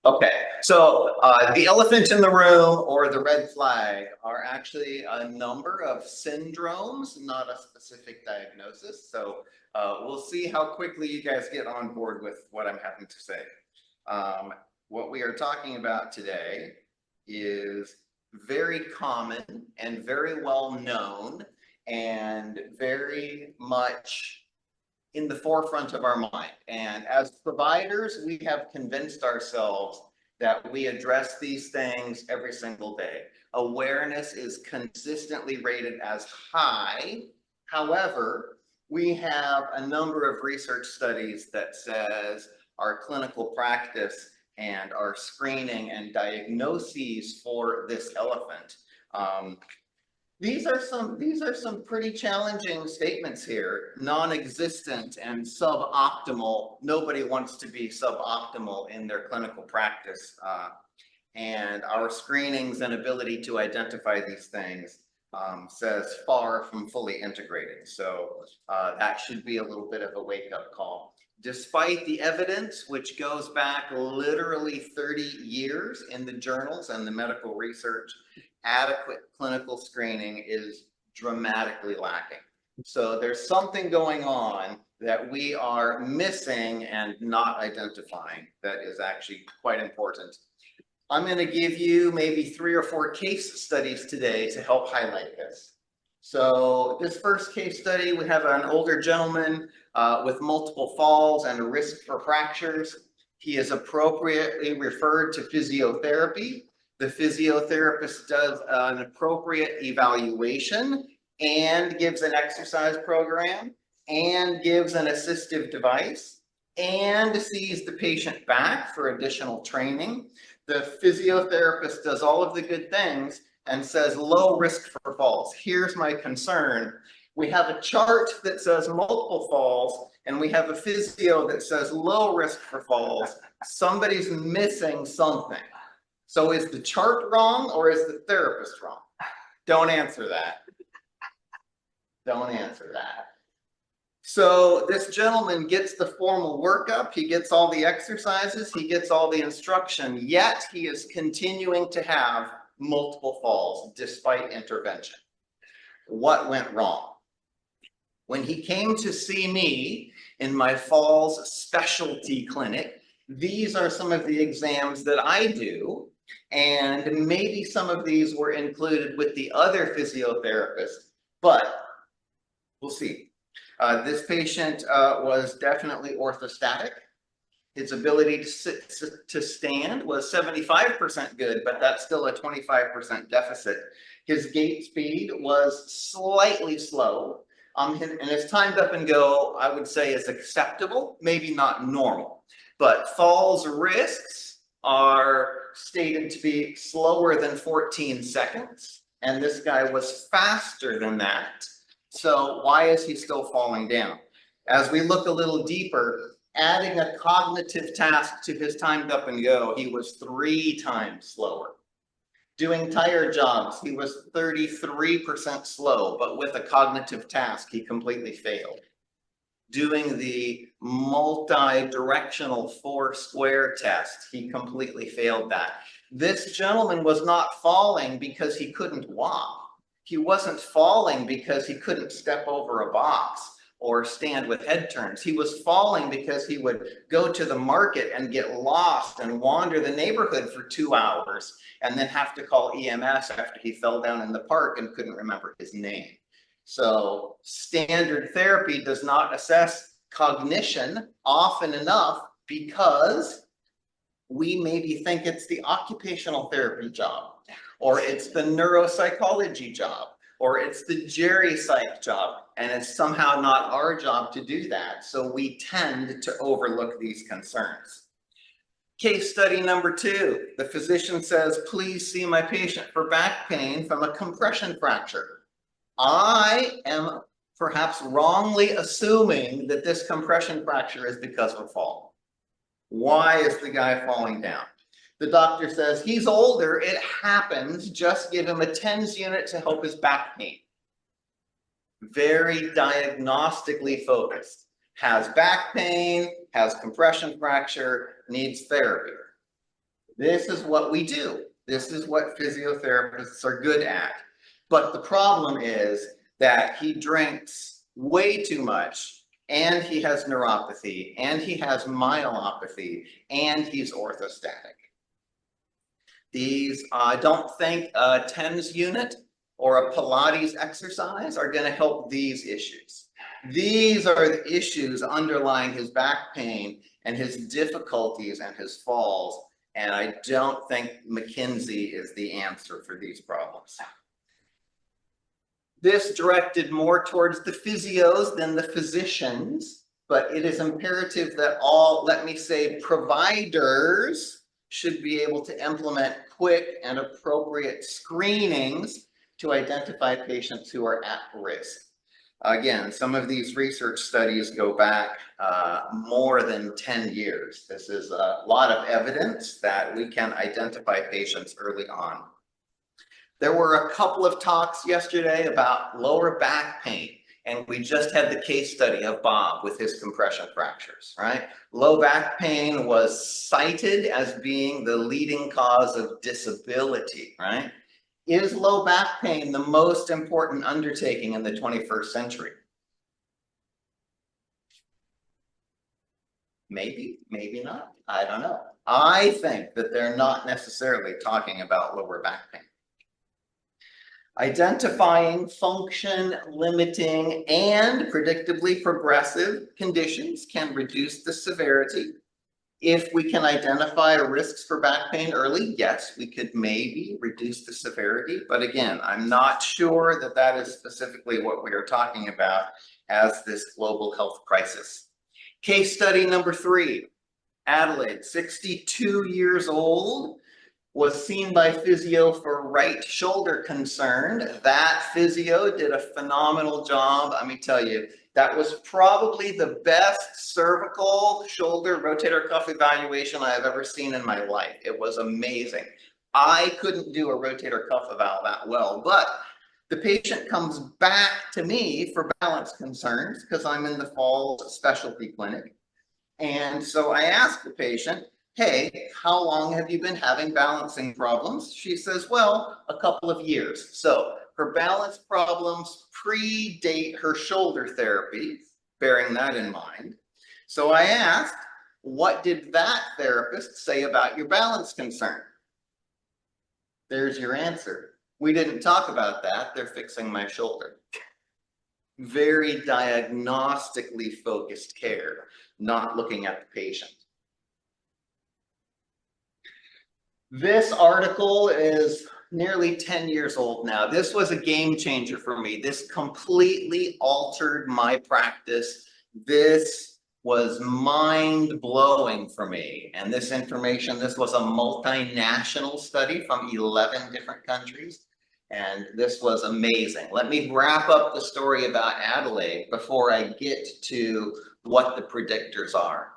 Okay, so the elephant in the room or the red flag are actually a number of syndromes, not a specific diagnosis. So we'll see how quickly you guys get on board with what I'm having to say. What we are talking about today is very common and very well known and very much in the forefront of our mind. And as providers, we have convinced ourselves that we address these things every single day. Awareness is consistently rated as high. However, we have a number of research studies that says our clinical practice and our screening and diagnoses for this elephant. These are some pretty challenging statements here. Non-existent and suboptimal. Nobody wants to be suboptimal in their clinical practice. And our screenings and ability to identify these things says far from fully integrated. So that should be a little bit of a wake-up call. Despite the evidence, which goes back literally 30 years in the journals and the medical research, adequate clinical screening is dramatically lacking. So there's something going on that we are missing and not identifying that is actually quite important. I'm going to give you maybe 3 or 4 case studies today to help highlight this. So this first case study, we have an older gentleman with multiple falls and a risk for fractures. He is appropriately referred to physiotherapy. The physiotherapist does an appropriate evaluation and gives an exercise program and gives an assistive device and sees the patient back for additional training. The physiotherapist does all of the good things and says low risk for falls. Here's my concern. We have a chart that says multiple falls and we have a physio that says low risk for falls. Somebody's missing something. So is the chart wrong or is the therapist wrong? Don't answer that. Don't answer that. So this gentleman gets the formal workup, he gets all the exercises, he gets all the instruction, yet he is continuing to have multiple falls despite intervention. What went wrong? When he came to see me in my falls specialty clinic, these are some of the exams that I do. And maybe some of these were included with the other physiotherapist, but we'll see. This patient was definitely orthostatic. His ability to stand was 75% good, but that's still a 25% deficit. His gait speed was slightly slow. And his timed up and go, I would say, is acceptable, maybe not normal. But falls risks are stated to be slower than 14 seconds. And this guy was faster than that. So why is he still falling down? As we look a little deeper, adding a cognitive task to his timed up and go, he was 3 times slower. Doing tire jobs, he was 33% slow, but with a cognitive task, he completely failed. Doing the multi-directional 4-square test, he completely failed that. This gentleman was not falling because he couldn't walk. He wasn't falling because he couldn't step over a box or stand with head turns. He was falling because he would go to the market and get lost and wander the neighborhood for 2 hours and then have to call EMS after he fell down in the park and couldn't remember his name. So standard therapy does not assess cognition often enough because we maybe think it's the occupational therapy job, or it's the neuropsychology job, or it's the geri-psych job, and it's somehow not our job to do that. So we tend to overlook these concerns. Case study number 2, the physician says, please see my patient for back pain from a compression fracture. I am perhaps wrongly assuming that this compression fracture is because of a fall. Why is the guy falling down? The doctor says he's older, it happens, just give him a TENS unit to help his back pain. Very diagnostically focused. has back pain, has compression fracture, needs therapy. This is what we do. This is what physiotherapists are good at. But the problem is that he drinks way too much, and he has neuropathy, and he has myelopathy, and he's orthostatic. These, don't think a TENS unit or a Pilates exercise are going to help these issues. These are the issues underlying his back pain and his difficulties and his falls. And I don't think McKinsey is the answer for these problems. This directed more towards the physios than the physicians, but it is imperative that all, let me say, providers should be able to implement quick and appropriate screenings to identify patients who are at risk. Again, some of these research studies go back more than 10 years. This is a lot of evidence that we can identify patients early on. There were a couple of talks yesterday about lower back pain, and we just had the case study of Bob with his compression fractures, right? Low back pain was cited as being the leading cause of disability, right? Is low back pain the most important undertaking in the 21st century? Maybe, maybe not. I don't know. I think that they're not necessarily talking about lower back pain. Identifying function limiting and predictably progressive conditions can reduce the severity. If we can identify risks for back pain early, yes, we could maybe reduce the severity. But again, I'm not sure that that is specifically what we are talking about as this global health crisis. Case study number 3, Adelaide, 62 years old, was seen by physio for right shoulder concern. That physio did a phenomenal job. Let me tell you, that was probably the best cervical shoulder rotator cuff evaluation I have ever seen in my life. It was amazing. I couldn't do a rotator cuff eval that well, but the patient comes back to me for balance concerns because I'm in the Falls specialty clinic. And so I asked the patient, hey, how long have you been having balancing problems? She says, well, a couple of years. So her balance problems predate her shoulder therapy, bearing that in mind. So I asked, what did that therapist say about your balance concern? There's your answer. We didn't talk about that. They're fixing my shoulder. Very diagnostically focused care, not looking at the patient. This article is nearly 10 years old now. This was a game changer for me. This completely altered my practice. This was mind-blowing for me. And this information, this was a multinational study from 11 different countries. And this was amazing. Let me wrap up the story about Adelaide before I get to what the predictors are.